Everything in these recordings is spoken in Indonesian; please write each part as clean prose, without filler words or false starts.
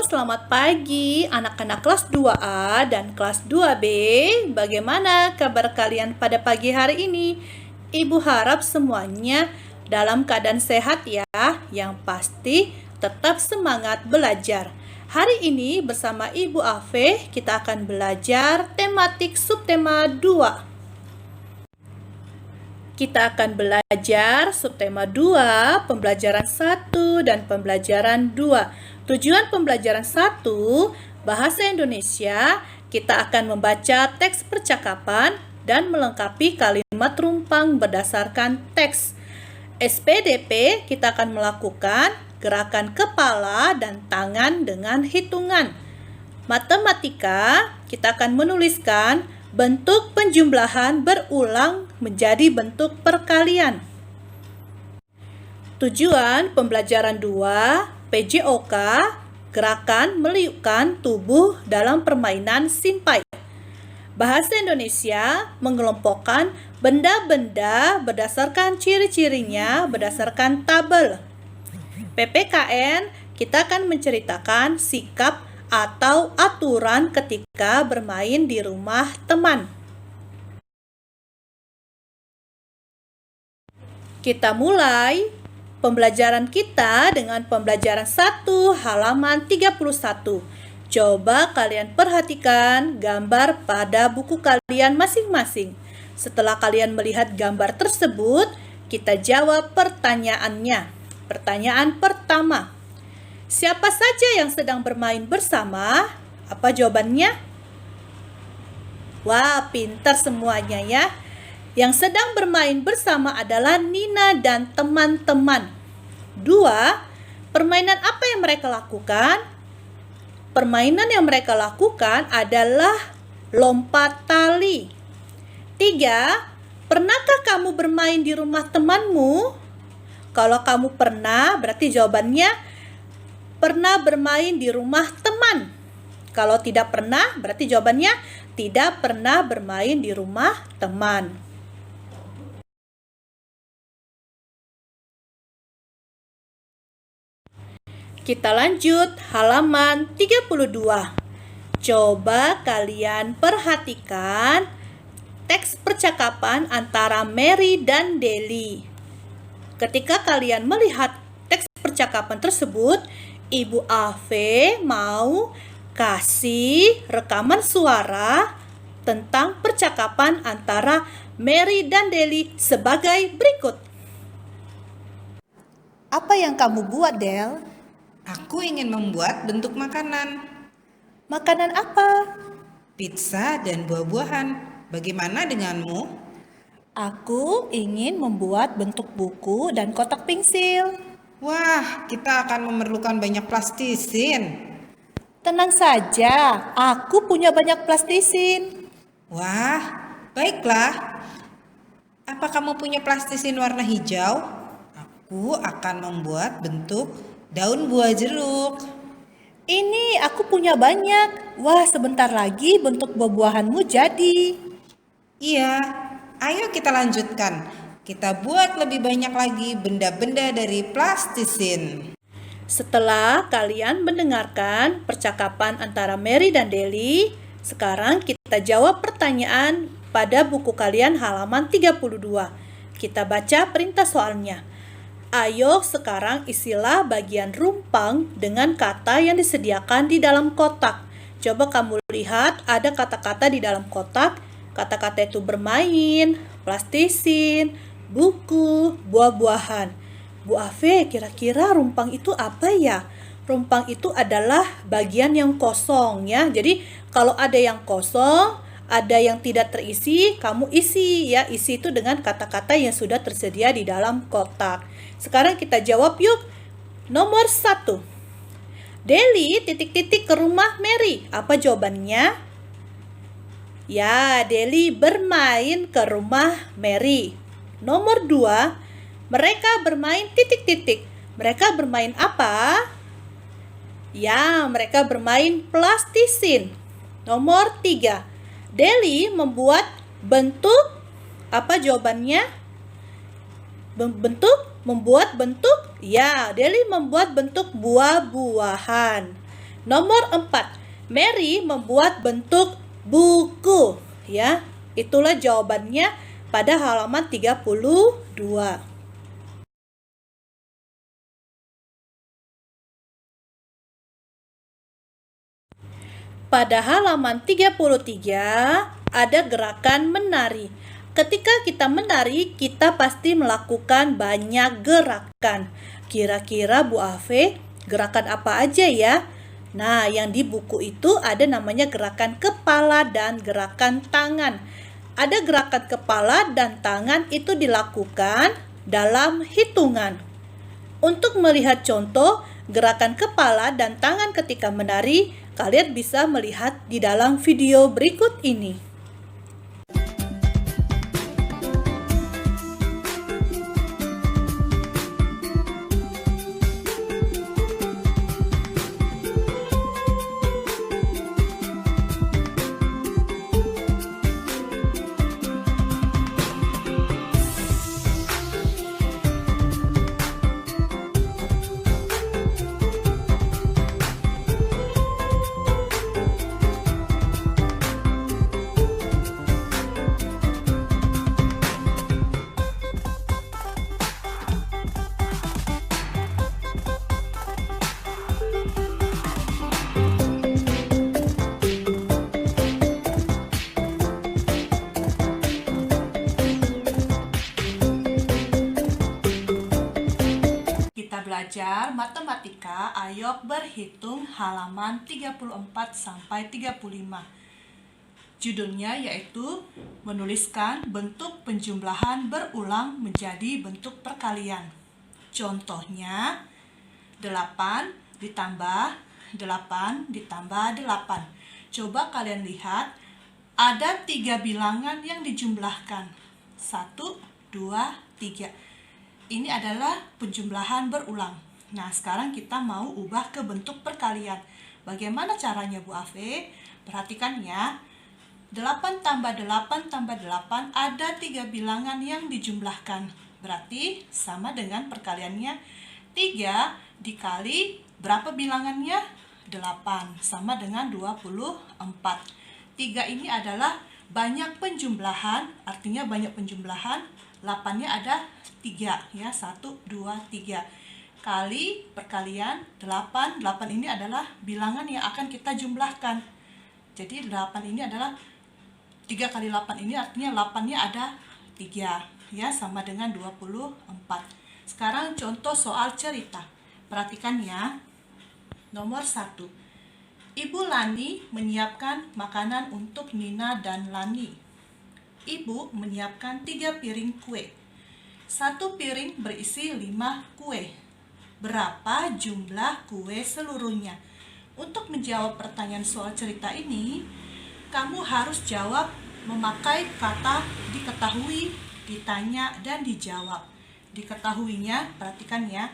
Selamat pagi anak-anak kelas 2A dan kelas 2B. Bagaimana kabar kalian pada pagi hari ini? Ibu harap semuanya dalam keadaan sehat ya. Yang pasti tetap semangat belajar. Hari ini bersama Ibu Ave kita akan belajar tematik subtema 2. Kita akan belajar subtema 2, pembelajaran 1 dan pembelajaran 2. Tujuan pembelajaran 1, bahasa Indonesia, kita akan membaca teks percakapan dan melengkapi kalimat rumpang berdasarkan teks. SPDP, kita akan melakukan gerakan kepala dan tangan dengan hitungan. Matematika, kita akan menuliskan bentuk penjumlahan berulang menjadi bentuk perkalian. Tujuan pembelajaran 2, PJOK, gerakan meliukkan tubuh dalam permainan simpai. Bahasa Indonesia mengelompokkan benda-benda berdasarkan ciri-cirinya berdasarkan tabel. PPKN, kita akan menceritakan sikap atau aturan ketika bermain di rumah teman. Kita mulai pembelajaran kita dengan pembelajaran 1 halaman 31. Coba kalian perhatikan gambar pada buku kalian masing-masing. Setelah kalian melihat gambar tersebut, kita jawab pertanyaannya. Pertanyaan pertama, siapa saja yang sedang bermain bersama? Apa jawabannya? Wah, pintar semuanya ya. Yang sedang bermain bersama adalah Nina dan teman-teman. 2. Permainan apa yang mereka lakukan? Permainan yang mereka lakukan adalah lompat tali. 3. Pernahkah kamu bermain di rumah temanmu? Kalau kamu pernah, berarti jawabannya pernah bermain di rumah teman. Kalau tidak pernah, berarti jawabannya tidak pernah bermain di rumah teman. Kita lanjut halaman 32. Coba kalian perhatikan teks percakapan antara Mary dan Deli. Ketika kalian melihat teks percakapan tersebut, Ibu Ave mau kasih rekaman suara tentang percakapan antara Mary dan Deli sebagai berikut. Apa yang kamu buat, Del? Aku ingin membuat bentuk makanan, Makanan apa? pizza dan buah-buahan. Bagaimana denganmu? Aku ingin membuat bentuk buku dan kotak pensil. Wah, kita akan memerlukan banyak plastisin. Tenang saja, aku punya banyak plastisin. Wah, baiklah. Apa kamu punya plastisin warna hijau? Aku akan membuat bentuk daun buah jeruk. Ini aku punya banyak. Wah, sebentar lagi bentuk buah-buahanmu jadi. Iya, ayo kita lanjutkan. Kita buat lebih banyak lagi benda-benda dari plastisin. Setelah kalian mendengarkan percakapan antara Mary dan Deli, sekarang kita jawab pertanyaan pada buku kalian halaman 32. Kita baca perintah soalnya. Ayo sekarang isilah bagian rumpang dengan kata yang disediakan di dalam kotak. Coba kamu lihat ada kata-kata di dalam kotak. Kata-kata itu bermain, plastisin, buku, buah-buahan. Bu Ave, kira-kira rumpang itu apa ya? Rumpang itu adalah bagian yang kosong ya. Jadi kalau ada yang kosong, ada yang tidak terisi, kamu isi ya. Isi itu dengan kata-kata yang sudah tersedia di dalam kotak. Sekarang kita jawab yuk. Nomor 1. Deli titik-titik ke rumah Mary. Apa jawabannya? Ya, Deli bermain ke rumah Mary. Nomor 2, mereka bermain titik-titik. Mereka bermain apa? Ya, mereka bermain plastisin. Nomor 3, Deli membuat bentuk. Apa jawabannya? Membuat bentuk? Ya, Deli membuat bentuk buah-buahan. Nomor 4, Mary membuat bentuk buku. Ya, itulah jawabannya pada halaman 32. Pada halaman 33 ada gerakan menari. Ketika kita menari, kita pasti melakukan banyak gerakan. Kira-kira Bu Afe, gerakan apa aja ya? Nah, yang di buku itu ada namanya gerakan kepala dan gerakan tangan. Ada gerakan kepala dan tangan itu dilakukan dalam hitungan. Untuk melihat contoh gerakan kepala dan tangan ketika menari, kalian bisa melihat di dalam video berikut ini. Kita belajar matematika, ayo berhitung halaman 34 sampai 35. Judulnya yaitu menuliskan bentuk penjumlahan berulang menjadi bentuk perkalian. Contohnya 8 ditambah 8 ditambah 8. Coba kalian lihat, ada 3 bilangan yang dijumlahkan. 1, 2, 3. Ini adalah penjumlahan berulang. Nah, sekarang kita mau ubah ke bentuk perkalian. Bagaimana caranya Bu Afe? Perhatikan ya. 8 tambah 8 tambah 8 ada 3 bilangan yang dijumlahkan. Berarti sama dengan perkaliannya 3 dikali berapa bilangannya? 8 sama dengan 24. 3 ini adalah banyak penjumlahan, artinya banyak penjumlahan. 8-nya ada 3 ya, 1, 2, 3 kali perkalian 8. 8 ini adalah bilangan yang akan kita jumlahkan. Jadi 8 ini adalah 3 kali 8 ini artinya 8-nya ada 3 ya, sama dengan 24. Sekarang contoh soal cerita. Perhatikan ya. Nomor 1. Ibu Lani menyiapkan makanan untuk Nina dan Lani. Ibu menyiapkan 3 piring kue. 1 piring berisi 5 kue. Berapa jumlah kue seluruhnya? Untuk menjawab pertanyaan soal cerita ini, kamu harus jawab memakai kata diketahui, ditanya, dan dijawab. Diketahuinya, perhatikan ya.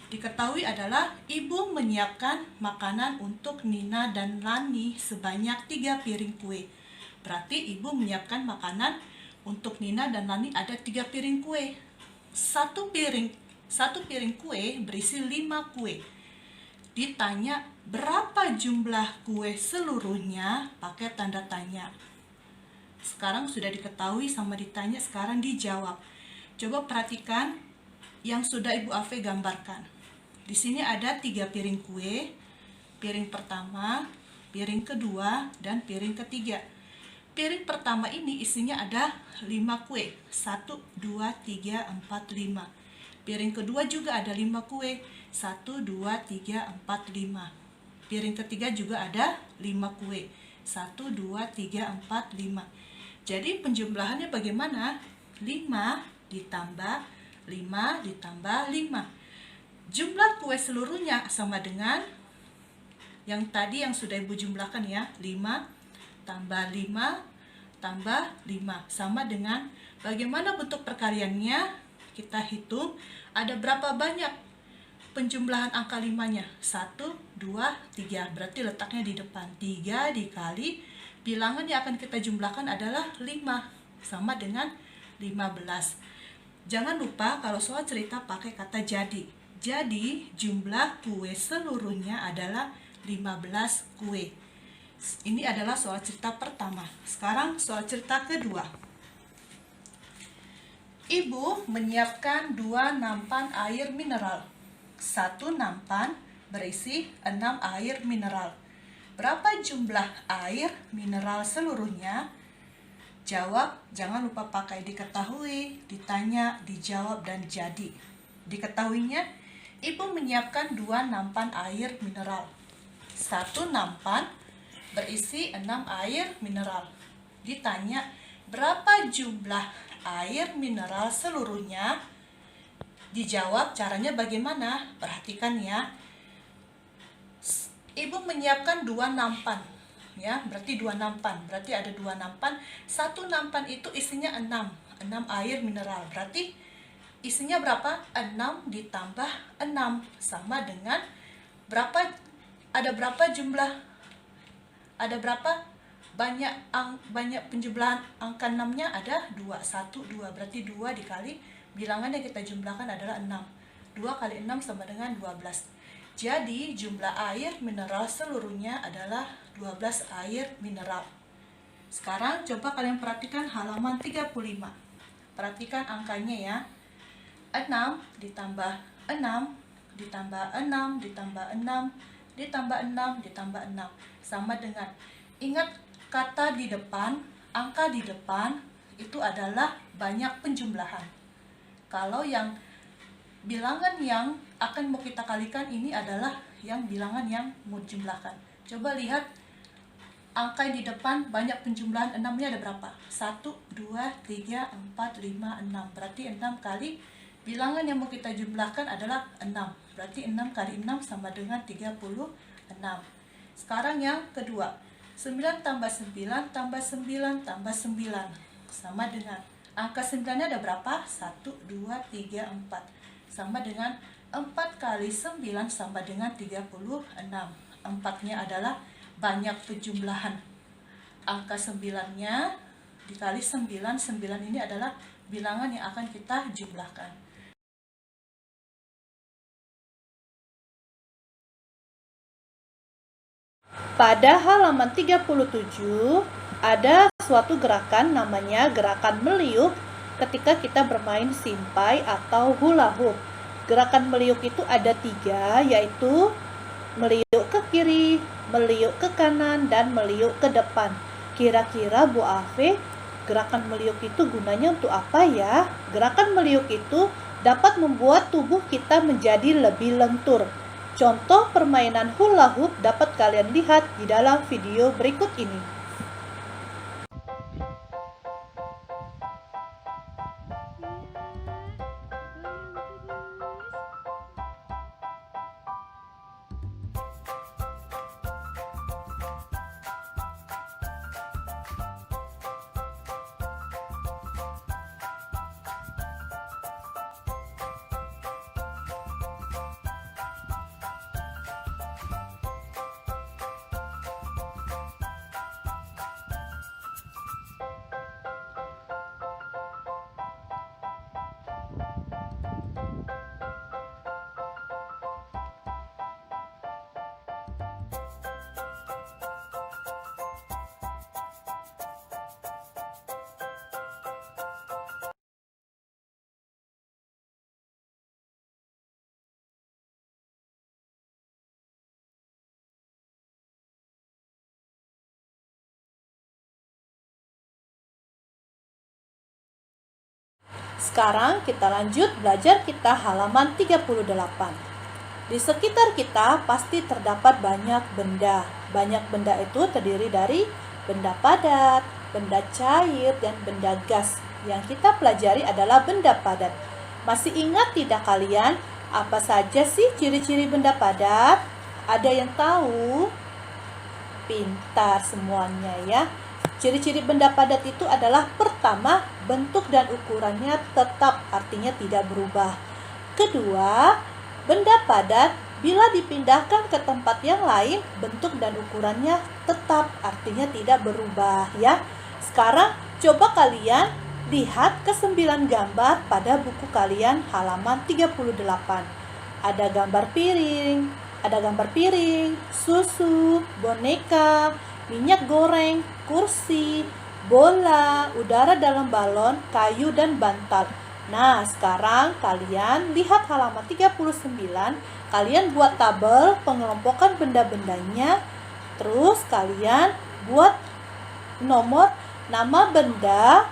Diketahui adalah ibu menyiapkan makanan untuk Nina dan Lani sebanyak 3 piring kue. Berarti ibu menyiapkan makanan untuk Nina dan Lani ada 3 piring kue. Satu piring kue berisi 5 kue. Ditanya berapa jumlah kue seluruhnya, pakai tanda tanya. Sekarang sudah diketahui sama ditanya, sekarang dijawab. Coba perhatikan yang sudah Ibu Afe gambarkan. Di sini ada 3 piring kue, piring pertama, piring kedua, dan piring ketiga. Piring pertama ini isinya ada 5 kue. 1, 2, 3, 4, 5. Piring kedua juga ada 5 kue. 1, 2, 3, 4, 5. Piring ketiga juga ada 5 kue. 1, 2, 3, 4, 5. Jadi penjumlahannya bagaimana? 5 ditambah 5 ditambah 5. Jumlah kue seluruhnya sama dengan yang tadi yang sudah Ibu jumlahkan ya. 5 tambah 5 tambah 5 sama dengan, bagaimana bentuk perkaliannya? Kita hitung ada berapa banyak penjumlahan angka 5-nya. 1, 2, 3. Berarti letaknya di depan. 3 dikali bilangan yang akan kita jumlahkan adalah 5 sama dengan 15. Jangan lupa kalau soal cerita pakai kata jadi. Jadi jumlah kue seluruhnya adalah 15 kue. Ini adalah soal cerita pertama. Sekarang soal cerita kedua. Ibu menyiapkan 2 nampan air mineral. 1 nampan berisi 6 air mineral. Berapa jumlah air mineral seluruhnya? Jawab, jangan lupa pakai diketahui, ditanya, dijawab, dan jadi. Diketahuinya, ibu menyiapkan 2 nampan air mineral. 1 nampan berisi 6 air mineral. Ditanya, berapa jumlah air mineral seluruhnya? Dijawab, caranya bagaimana? Perhatikan ya. Ibu menyiapkan 2 nampan, ya, berarti 2 nampan, berarti ada 2 nampan. 1 nampan itu isinya 6 air mineral, berarti isinya berapa? 6 ditambah 6 sama dengan berapa? Ada berapa jumlah? Ada berapa? Banyak penjumlahan angka 6-nya ada 2, 1, 2, berarti 2 dikali bilangan yang kita jumlahkan adalah 6. 2 kali 6 sama dengan 12. Jadi jumlah air mineral seluruhnya adalah 12 air mineral. Sekarang coba kalian perhatikan halaman 35. Perhatikan angkanya ya. 6 ditambah 6 ditambah 6 ditambah 6 ditambah 6 ditambah 6 sama dengan, ingat kata di depan, angka di depan itu adalah banyak penjumlahan. Kalau yang bilangan yang akan mau kita kalikan ini adalah yang bilangan yang mau jumlahkan. Coba lihat angka di depan banyak penjumlahan 6-nya ada berapa? 1, 2, 3, 4, 5, 6. Berarti 6 kali bilangan yang mau kita jumlahkan adalah 6. Berarti 6 kali 6 sama dengan 36. Sekarang yang kedua. 9 tambah 9 tambah 9 tambah 9 sama dengan, angka 9-nya ada berapa? 1, 2, 3, 4 sama dengan 4 kali 9 sama dengan 36. 4-nya adalah banyak penjumlahan. Angka 9-nya dikali 9, 9 ini adalah bilangan yang akan kita jumlahkan. Pada halaman 37 ada suatu gerakan namanya gerakan meliuk ketika kita bermain simpai atau hula hoop. Gerakan meliuk itu ada 3, yaitu meliuk ke kiri, meliuk ke kanan, dan meliuk ke depan. Kira-kira Bu Afe, gerakan meliuk itu gunanya untuk apa ya? Gerakan meliuk itu dapat membuat tubuh kita menjadi lebih lentur. Contoh permainan hula hoop dapat kalian lihat di dalam video berikut ini. Sekarang kita lanjut belajar kita halaman 38. Di sekitar kita pasti terdapat banyak benda. Banyak benda itu terdiri dari benda padat, benda cair, dan benda gas. Yang kita pelajari adalah benda padat. Masih ingat tidak kalian apa saja sih ciri-ciri benda padat? Ada yang tahu? Pintar semuanya ya. Ciri-ciri benda padat itu adalah pertama, bentuk dan ukurannya tetap, artinya tidak berubah. Kedua, benda padat bila dipindahkan ke tempat yang lain, bentuk dan ukurannya tetap, artinya tidak berubah ya. Sekarang coba kalian lihat ke 9 gambar pada buku kalian halaman 38. Ada gambar piring, Ada gambar piring, susu, boneka, minyak goreng, kursi, bola, udara dalam balon, kayu, dan bantal. Nah, sekarang kalian lihat halaman 39. Kalian buat tabel pengelompokan benda-bendanya. Terus kalian buat nomor nama benda,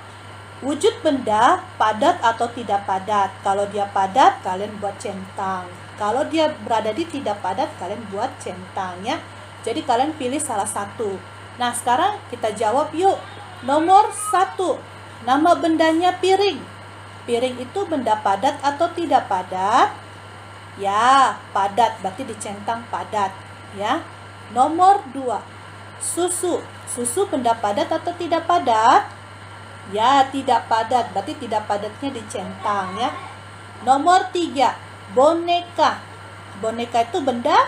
wujud benda, padat atau tidak padat. Kalau dia padat, kalian buat centang. Kalau dia berada di tidak padat, kalian buat centang ya. Jadi kalian pilih salah satu. Nah, sekarang kita jawab yuk. Nomor 1. Nama bendanya piring. Piring itu benda padat atau tidak padat? Ya, padat, berarti dicentang padat ya. Nomor 2. Susu. Susu benda padat atau tidak padat? Ya, tidak padat, berarti tidak padatnya dicentang ya. Nomor 3. Boneka. Boneka itu benda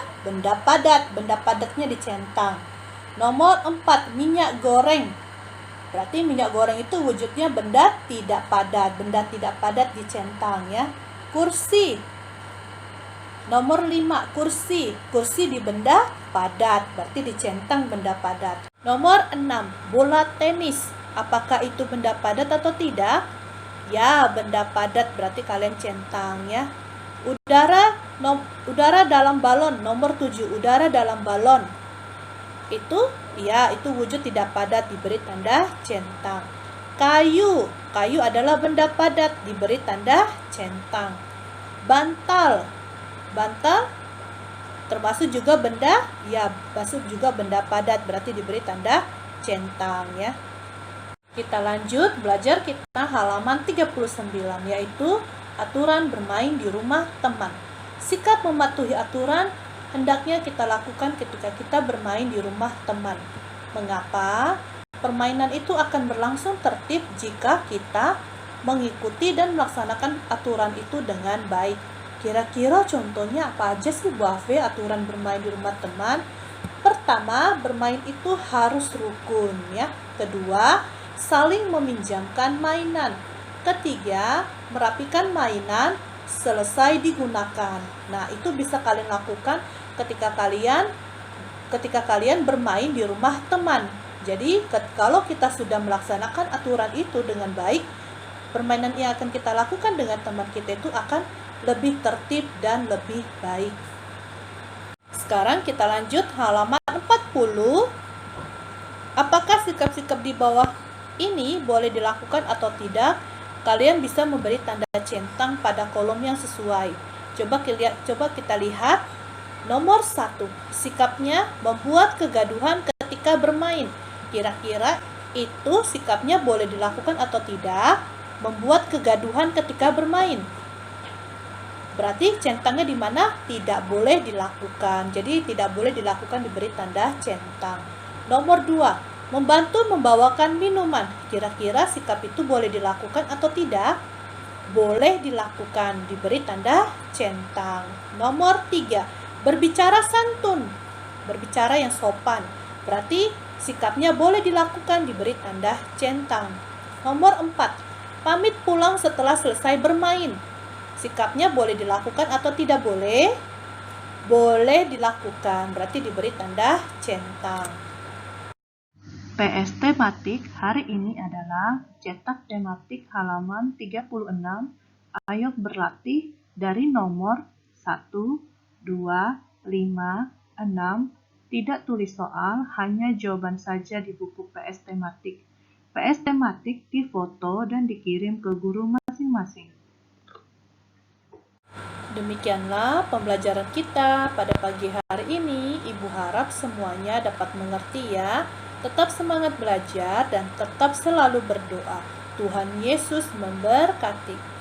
padat, benda padatnya dicentang. Nomor 4. Minyak goreng. Berarti minyak goreng itu wujudnya benda tidak padat, benda tidak padat dicentang ya. Kursi. Nomor 5. Kursi. Kursi di benda padat, berarti dicentang benda padat. Nomor 6. Bola tenis. Apakah itu benda padat atau tidak? Ya, benda padat, berarti kalian centang ya. Udara dalam balon. Nomor 7. Udara dalam balon. Itu wujud tidak padat, diberi tanda centang. Kayu. Kayu adalah benda padat, diberi tanda centang. Bantal. Bantal termasuk juga benda, ya, masuk juga benda padat, berarti diberi tanda centang ya. Kita lanjut belajar kita halaman 39, yaitu aturan bermain di rumah teman. Sikap mematuhi aturan hendaknya kita lakukan ketika kita bermain di rumah teman. Mengapa? Permainan itu akan berlangsung tertib jika kita mengikuti dan melaksanakan aturan itu dengan baik. Kira-kira contohnya apa aja sih Bu Afe aturan bermain di rumah teman? Pertama, bermain itu harus rukun ya. Kedua, saling meminjamkan mainan. Ketiga, merapikan mainan selesai digunakan. Nah, itu bisa kalian lakukan ketika kalian bermain di rumah teman. Jadi, kalau kita sudah melaksanakan aturan itu dengan baik, permainan yang akan kita lakukan dengan teman kita itu akan lebih tertib dan lebih baik. Sekarang kita lanjut halaman 40. Apakah sikap-sikap di bawah ini boleh dilakukan atau tidak? Kalian bisa memberi tanda centang pada kolom yang sesuai. Coba kita lihat. Nomor 1. Sikapnya membuat kegaduhan ketika bermain. Kira-kira itu sikapnya boleh dilakukan atau tidak? Membuat kegaduhan ketika bermain. Berarti centangnya di mana? Tidak boleh dilakukan. Jadi tidak boleh dilakukan, diberi tanda centang. Nomor 2. Membantu membawakan minuman. Kira-kira sikap itu boleh dilakukan atau tidak? Boleh dilakukan, diberi tanda centang. Nomor 3. Berbicara santun. Berbicara yang sopan. Berarti sikapnya boleh dilakukan, diberi tanda centang. Nomor 4. Pamit pulang setelah selesai bermain. Sikapnya boleh dilakukan atau tidak boleh? Boleh dilakukan, berarti diberi tanda centang. PS tematik hari ini adalah cetak tematik halaman 36. Ayo berlatih dari nomor 1, 2, 5, 6. Tidak tulis soal, hanya jawaban saja di buku PS tematik. PS tematik difoto dan dikirim ke guru masing-masing. Demikianlah pembelajaran kita pada pagi hari ini. Ibu harap semuanya dapat mengerti ya. Tetap semangat belajar dan tetap selalu berdoa. Tuhan Yesus memberkati.